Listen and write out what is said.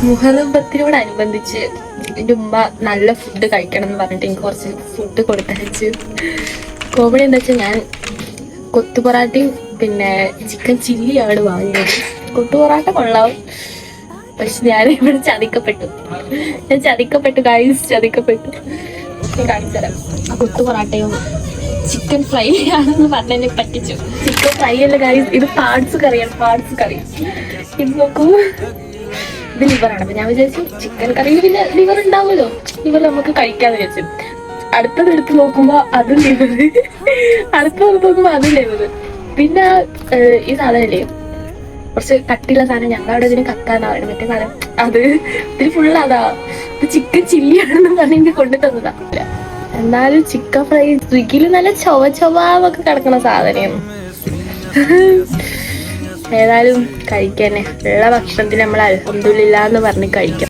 മുഹറം 10-നോടനുബന്ധിച്ച് എൻ്റെ ഉമ്മ നല്ല ഫുഡ് കഴിക്കണം എന്ന് പറഞ്ഞിട്ട് എനിക്ക് കുറച്ച് ഫുഡ് കൊടുത്തയച്ച്. കോമഡി എന്താ വെച്ചാൽ ഞാൻ കൊത്തു പൊറാട്ടയും പിന്നെ ചിക്കൻ ചില്ലിയാണ് വാങ്ങിയത്. കൊത്തു പൊറാട്ട കൊള്ളാവും, പക്ഷെ ഞാൻ ഇവിടെ ചതിക്കപ്പെട്ടു. ഗൈസ്, ചതിക്കപ്പെട്ടു. കാണിച്ചു തരാം. ആ കൊത്തു പൊറാട്ടയും ചിക്കൻ ഫ്രൈ ആണെന്ന് പറഞ്ഞതിനെ പറ്റിച്ചു. ചിക്കൻ ഫ്രൈ അല്ല ഗൈസ്, ഇത് പാർട്സ് കറിയാണ്. ഇത് നോക്കൂ, ഇത് ലിവറാണ്. അപ്പൊ ഞാൻ വിചാരിച്ചു ചിക്കൻ കറിയിൽ പിന്നെ ലിവർ ഉണ്ടാവുമല്ലോ, ലിവർ നമുക്ക് കഴിക്കാന്ന് വിചാരിച്ചു. അടുത്തതെടുത്ത് നോക്കുമ്പോ അതും ലിവർ, അതും ലിവർ. പിന്നെ ഈ സാധനല്ലേ കുറച്ച് കട്ടിയുള്ള സാധനം, ഞങ്ങളവിടെ ഇതിന് കക്കാന്നാ പറയുന്നത്. മറ്റേ സാധനം അത് ഇതിന് ഫുള്ള് അതാ. ഇത് ചിക്കൻ ചില്ലിയാണെന്ന് പറഞ്ഞ് എനിക്ക് കൊണ്ടു തന്നതാ. എന്നാലും ചിക്കൻ ഫ്രൈ സ്വിഗ്ഗിയിൽ നല്ല ചൊവ്വൊക്കെ കിടക്കണ സാധനം. ഏതായാലും കഴിക്കാനെ ഉള്ള ഭക്ഷണത്തിന് നമ്മൾ അൽഹംദുലില്ലാ എന്ന് പറഞ്ഞ് കഴിക്കാം.